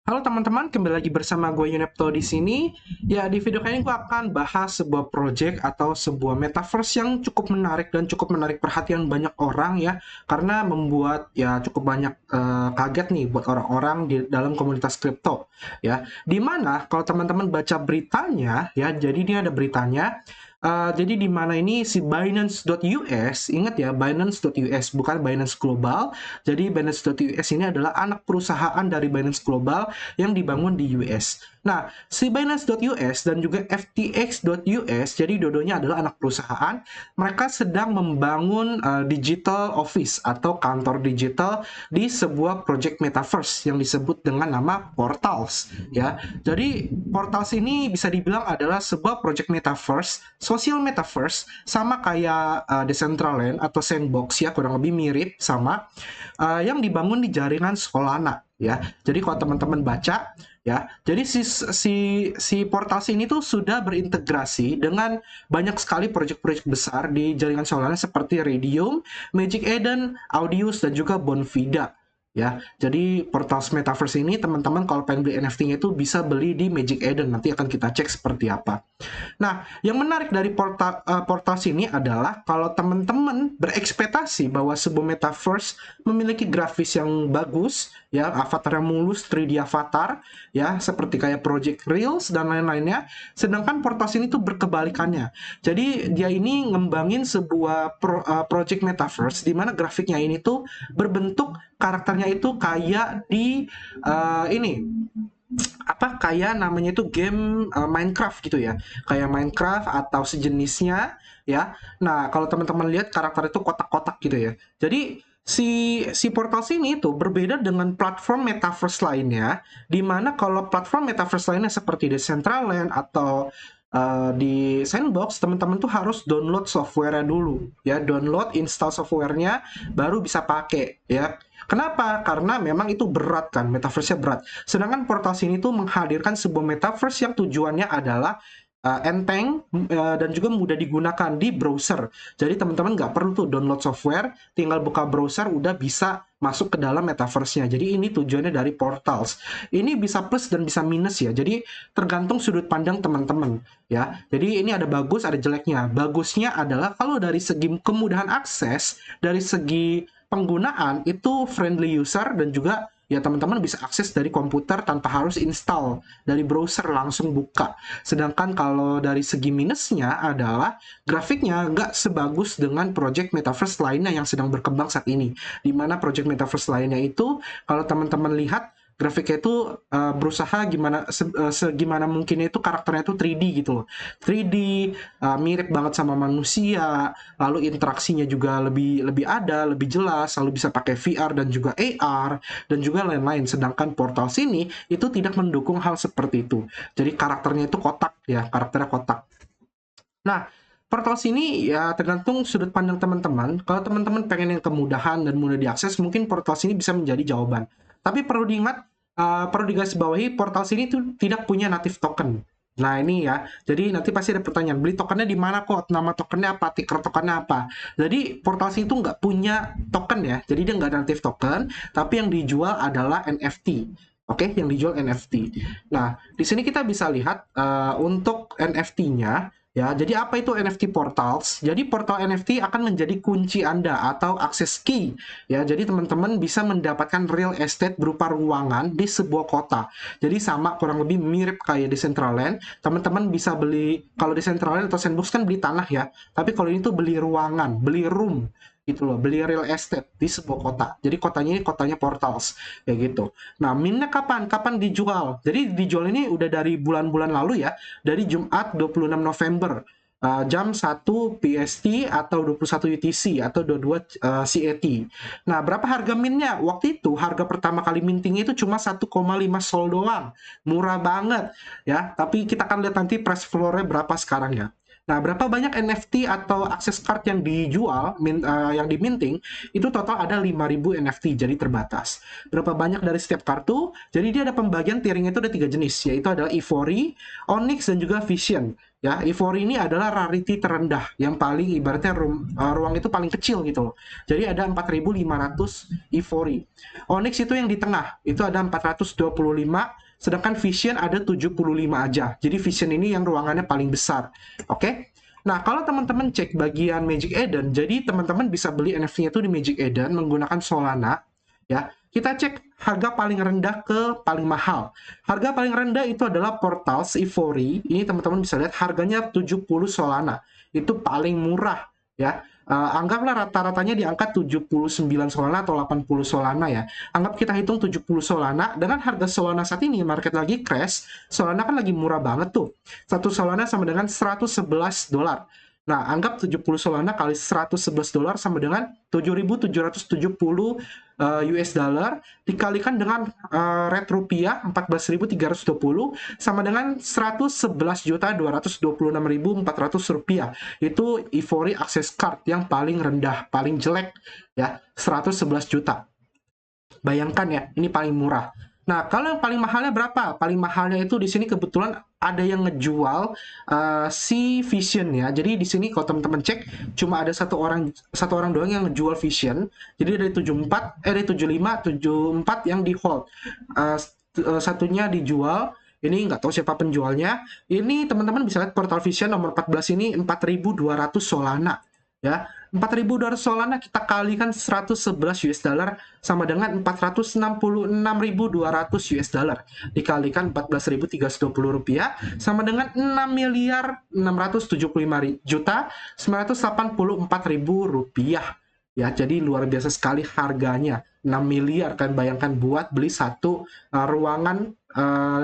Halo teman-teman, kembali lagi bersama gue Yunepto di sini. Ya, di video kali ini gue akan bahas sebuah project atau sebuah metaverse yang cukup menarik dan cukup menarik perhatian banyak orang ya, karena membuat ya cukup banyak kaget nih buat orang-orang di dalam komunitas kripto ya. Dimana kalau teman-teman baca beritanya ya, jadi ini ada beritanya. Jadi di mana ini si Binance.us, ingat ya Binance.us bukan Binance Global. Jadi Binance.us ini adalah anak perusahaan dari Binance Global yang dibangun di US. Nah, si Binance.us dan juga FTX.us, jadi dodonya adalah anak perusahaan. Mereka sedang membangun digital office atau kantor digital di sebuah project metaverse yang disebut dengan nama Portals. Ya, jadi Portals ini bisa dibilang adalah sebuah project metaverse, social metaverse, sama kayak Decentraland atau Sandbox ya, kurang lebih mirip sama yang dibangun di jaringan Solana ya. Jadi kalau teman-teman baca ya, jadi si Portals ini tuh sudah berintegrasi dengan banyak sekali proyek-proyek besar di jaringan Solana seperti Radium, Magic Eden, Audius dan juga Bonfida ya. Jadi Portals Metaverse ini teman-teman kalau pengen beli NFT-nya itu bisa beli di Magic Eden. Nanti akan kita cek seperti apa. Nah, yang menarik dari portal sini adalah kalau teman-teman berekspektasi bahwa sebuah metaverse memiliki grafis yang bagus, ya, avatar yang mulus, 3D avatar, ya, seperti kayak Project Reels dan lain-lainnya, sedangkan portal sini tuh berkebalikannya. Jadi dia ini ngembangin sebuah project metaverse di mana grafiknya ini tuh berbentuk karakternya itu kayak di ini apa kayak namanya itu game Minecraft gitu ya, kayak Minecraft atau sejenisnya ya. Nah kalau teman-teman lihat karakter itu kotak-kotak gitu ya, jadi si portal sini itu berbeda dengan platform metaverse lainnya, di mana kalau platform metaverse lainnya seperti Decentraland atau di Sandbox, teman-teman tuh harus download software dulu ya, download install softwarenya baru bisa pakai ya. Kenapa? Karena memang itu berat kan, metaverse-nya berat. Sedangkan portal sini tuh menghadirkan sebuah metaverse yang tujuannya adalah enteng dan juga mudah digunakan di browser. Jadi teman-teman nggak perlu tuh download software, tinggal buka browser udah bisa masuk ke dalam metaverse-nya. Jadi ini tujuannya dari Portals. Ini bisa plus dan bisa minus ya. Jadi tergantung sudut pandang teman-teman ya. Jadi ini ada bagus, ada jeleknya. Bagusnya adalah kalau dari segi kemudahan akses, dari segi penggunaan itu friendly user dan juga ya teman-teman bisa akses dari komputer tanpa harus install dari browser langsung buka. Sedangkan kalau dari segi minusnya adalah grafiknya nggak sebagus dengan project metaverse lainnya yang sedang berkembang saat ini. Di mana project metaverse lainnya itu kalau teman-teman lihat grafiknya itu berusaha segimana mungkin itu karakternya itu 3D gitu loh. 3D mirip banget sama manusia, lalu interaksinya juga lebih lebih ada, lebih jelas, lalu bisa pakai VR dan juga AR dan juga lain-lain. Sedangkan Portal sini itu tidak mendukung hal seperti itu. Jadi karakternya itu kotak ya, karakternya kotak. Nah, Portal sini ya tergantung sudut pandang teman-teman. Kalau teman-teman pengen yang kemudahan dan mudah diakses, mungkin Portal sini bisa menjadi jawaban. Tapi perlu diingat, perlu digarisbawahi, Portal sini tuh tidak punya native token. Nah ini ya, jadi nanti pasti ada pertanyaan, beli tokennya di mana kok, nama tokennya apa, ticker tokennya apa. Jadi Portal sini tuh nggak punya token ya, jadi dia nggak ada native token, tapi yang dijual adalah NFT. Oke, yang dijual NFT. Nah, di sini kita bisa lihat untuk NFT-nya. Ya, jadi apa itu NFT Portals? Jadi portal NFT akan menjadi kunci Anda atau akses key. Ya, jadi teman-teman bisa mendapatkan real estate berupa ruangan di sebuah kota. Jadi sama kurang lebih mirip kayak di Decentraland. Teman-teman bisa beli kalau di Decentraland atau Sandbox kan beli tanah ya. Tapi kalau ini tuh beli ruangan, beli room gitu loh, beli real estate di sebuah kota. Jadi kotanya ini kotanya Portals kayak gitu. Nah, minnya kapan? Kapan dijual? Jadi dijual ini udah dari bulan-bulan lalu ya, dari Jumat 26 November jam 1 PST atau 21 UTC atau 22 CAT. Nah, berapa harga minnya? Waktu itu harga pertama kali mintingnya itu cuma 1,5 sol doang. Murah banget ya. Tapi kita akan lihat nanti price floor-nya berapa sekarang ya. Nah, berapa banyak NFT atau akses card yang dijual, yang diminting, itu total ada 5.000 NFT, jadi terbatas. Berapa banyak dari setiap kartu? Jadi dia ada pembagian tiering itu ada 3 jenis, yaitu adalah Ivory, Onyx, dan juga Vision. Ya, Ivory ini adalah rarity terendah, yang paling ibaratnya ruang itu paling kecil gitu loh. Jadi ada 4.500 Ivory. Onyx itu yang di tengah, itu ada 425, sedangkan Vision ada 75 aja. Jadi Vision ini yang ruangannya paling besar. Oke? Nah, kalau teman-teman cek bagian Magic Eden, jadi teman-teman bisa beli NFT-nya itu di Magic Eden menggunakan Solana, ya. Kita cek harga paling rendah ke paling mahal. Harga paling rendah itu adalah Portals Ivory. Ini teman-teman bisa lihat harganya 70 Solana. Itu paling murah ya. Anggaplah rata-ratanya di angka 79 Solana atau 80 Solana ya. Anggap kita hitung 70 Solana dengan harga Solana saat ini market lagi crash. Solana kan lagi murah banget tuh. Satu Solana sama dengan 111 dolar. Nah, anggap 70 Solana kali 111 dolar sama dengan 7.770 US dollar dikalikan dengan rate rupiah 14.320 sama dengan 111.226.400 rupiah. Itu Ivory Access Card yang paling rendah, paling jelek ya, 111 juta. Bayangkan ya, ini paling murah. Nah, kalau yang paling mahalnya berapa? Paling mahalnya itu di sini kebetulan ada yang ngejual si Vision ya. Jadi di sini kalau teman-teman cek cuma ada satu orang doang yang ngejual Vision. Jadi dari 75, 74 yang di hold. Satunya dijual. Ini nggak tahu siapa penjualnya. Ini teman-teman bisa lihat portal Vision nomor 14 ini 4.200 Solana ya. 4.200 Solana kita kalikan 111 US dollar sama dengan 466.200 US dollar dikalikan 14.320 rupiah sama dengan 6.675.984.000 rupiah ya. Jadi luar biasa sekali harganya, 6 miliar kan, bayangkan buat beli satu ruangan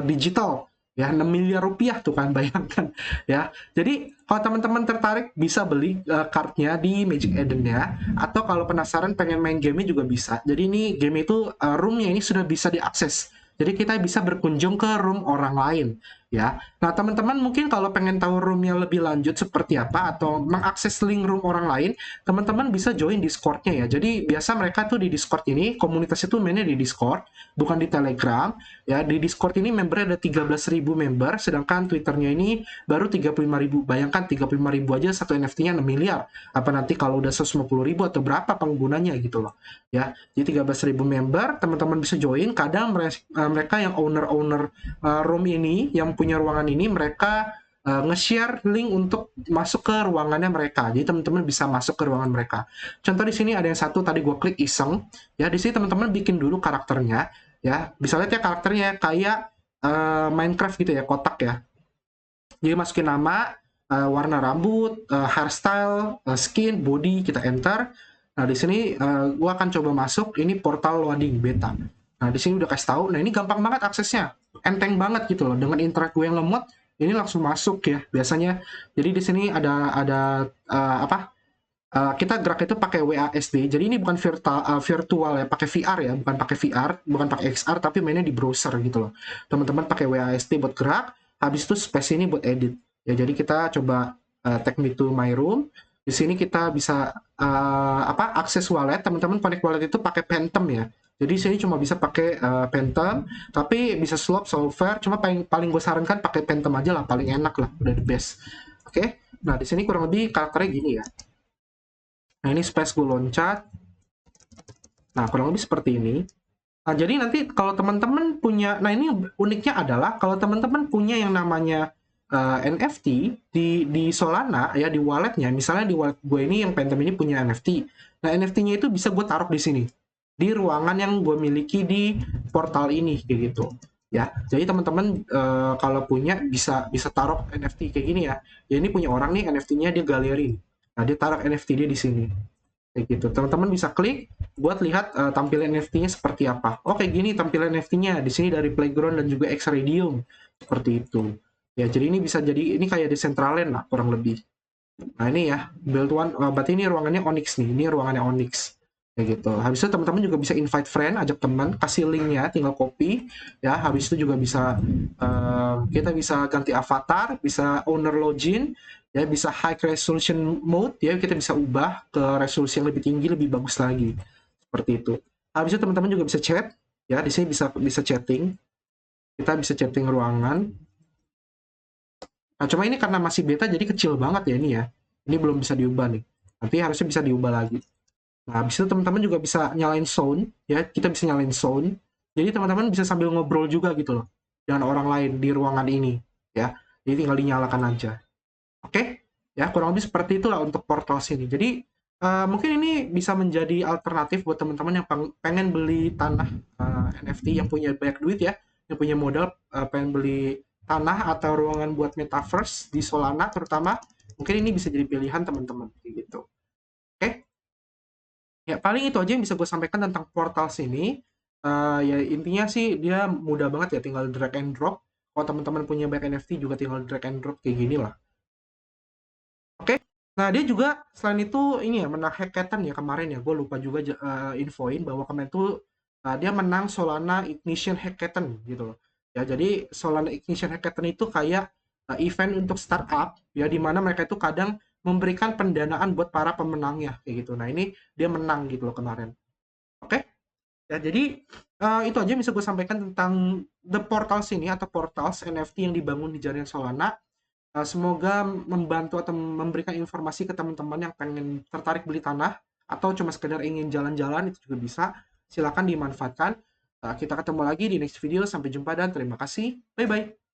digital ya, 6 miliar rupiah tuh kan, bayangkan ya. Jadi kalau teman-teman tertarik bisa beli cardnya di Magic Eden ya, atau kalau penasaran pengen main game juga bisa. Jadi ini game itu roomnya ini sudah bisa diakses. Jadi kita bisa berkunjung ke room orang lain ya. Nah, teman-teman mungkin kalau pengen tahu roomnya lebih lanjut seperti apa atau mengakses link room orang lain, teman-teman bisa join Discord-nya ya. Jadi biasa mereka tuh di Discord ini, komunitas itu mainnya di Discord, bukan di Telegram ya. Di Discord ini membernya ada 13.000 member, sedangkan Twitternya ini baru 35.000. Bayangkan 35.000 aja satu NFT-nya 6 miliar. Apa nanti kalau udah 150.000 atau berapa penggunanya gitu loh ya. Jadi 13.000 member, teman-teman bisa join. Kadang mereka yang owner room ini, yang punya ruangan ini, mereka nge-share link untuk masuk ke ruangannya mereka. Jadi teman-teman bisa masuk ke ruangan mereka. Contoh di sini ada yang satu tadi gue klik iseng ya. Di sini teman-teman bikin dulu karakternya ya. Bisa lihat ya karakternya kayak Minecraft gitu ya, kotak ya. Jadi masukin nama, warna rambut, hairstyle, skin, body, kita enter. Nah, di sini gua akan coba masuk, ini portal loading beta. Nah, di sini udah kasih tahu. Nah, ini gampang banget aksesnya. Enteng banget gitu loh. Dengan interact gue yang lemot, ini langsung masuk ya biasanya. Jadi di sini ada apa? Kita gerak itu pakai WASD. Jadi ini bukan virtual ya, pakai VR ya, bukan pakai VR, bukan pakai XR, tapi mainnya di browser gitu loh. Teman-teman pakai WASD buat gerak, habis itu space ini buat edit. Ya, jadi kita coba take me to my room. Di sini kita bisa akses wallet. Teman-teman connect wallet itu pakai Phantom ya. Jadi di sini cuma bisa pakai Phantom, tapi bisa swap, solver. Cuma paling gue sarankan pakai Phantom aja lah, paling enak lah, udah the best. Oke. Nah, di sini kurang lebih karakternya gini ya. Nah, ini space gue loncat. Nah, kurang lebih seperti ini. Nah, jadi nanti kalau teman-teman punya, nah ini uniknya adalah kalau teman-teman punya yang namanya NFT di Solana ya, di walletnya, misalnya di wallet gue ini yang Phantom ini punya NFT. Nah, NFT-nya itu bisa gue taruh di sini, di ruangan yang gue miliki di portal ini kayak gitu. Ya, jadi teman-teman kalau punya bisa taruh NFT kayak gini ya. Ya ini punya orang nih, NFT-nya dia galeri. Nah, dia taruh NFT dia di sini. Kayak gitu. Teman-teman bisa klik buat lihat tampilan NFT-nya seperti apa. Oh, kayak gini tampilan NFT-nya. Di sini dari Playground dan juga X-Radium. Seperti itu. Ya, jadi ini bisa jadi, ini kayak Decentraland lah, kurang lebih. Nah, ini ya, build one, berarti ini ruangannya Onyx nih. Ini ruangannya Onyx. Kayak gitu. Habis itu teman-teman juga bisa invite friend, ajak teman, kasih linknya, tinggal copy. Ya, habis itu juga bisa, kita bisa ganti avatar, bisa owner login, ya bisa high resolution mode ya, kita bisa ubah ke resolusi yang lebih tinggi, lebih bagus lagi seperti itu. Habis itu teman-teman juga bisa chat ya, di sini bisa chatting, kita bisa chatting ruangan Nah, cuma ini karena masih beta jadi kecil banget ya ini ya. Ini belum bisa diubah nih. Nanti harusnya bisa diubah lagi. Nah, habis itu teman-teman juga bisa nyalain sound ya. Kita bisa nyalain sound. Jadi teman-teman bisa sambil ngobrol juga gitu loh dengan orang lain di ruangan ini ya. Jadi tinggal dinyalakan aja. Oke? Ya, kurang lebih seperti itulah untuk portal sini. Jadi mungkin ini bisa menjadi alternatif buat teman-teman yang pengen beli tanah NFT yang punya banyak duit ya, yang punya modal pengen beli tanah atau ruangan buat metaverse di Solana terutama, mungkin ini bisa jadi pilihan teman-teman kayak gitu. Oke? Ya, paling itu aja yang bisa gue sampaikan tentang portal sini. Ya intinya sih dia mudah banget ya, tinggal drag and drop. Kalau teman-teman punya banyak NFT juga tinggal drag and drop kayak gini lah. Oke. Nah, dia juga selain itu ini ya menang hackathon ya kemarin ya. Gue lupa juga infoin bahwa kemarin tuh dia menang Solana Ignition Hackathon gitu loh. Ya, jadi Solana Ignition Hackathon itu kayak event untuk startup ya di mana mereka itu kadang memberikan pendanaan buat para pemenangnya kayak gitu. Nah, ini dia menang gitu loh kemarin. Oke? Ya, jadi itu aja yang bisa gue sampaikan tentang The Portals ini atau Portals NFT yang dibangun di jaringan Solana. Semoga membantu atau memberikan informasi ke teman-teman yang pengen tertarik beli tanah atau cuma sekedar ingin jalan-jalan itu juga bisa. Silakan dimanfaatkan. Kita ketemu lagi di next video. Sampai jumpa dan terima kasih. Bye bye.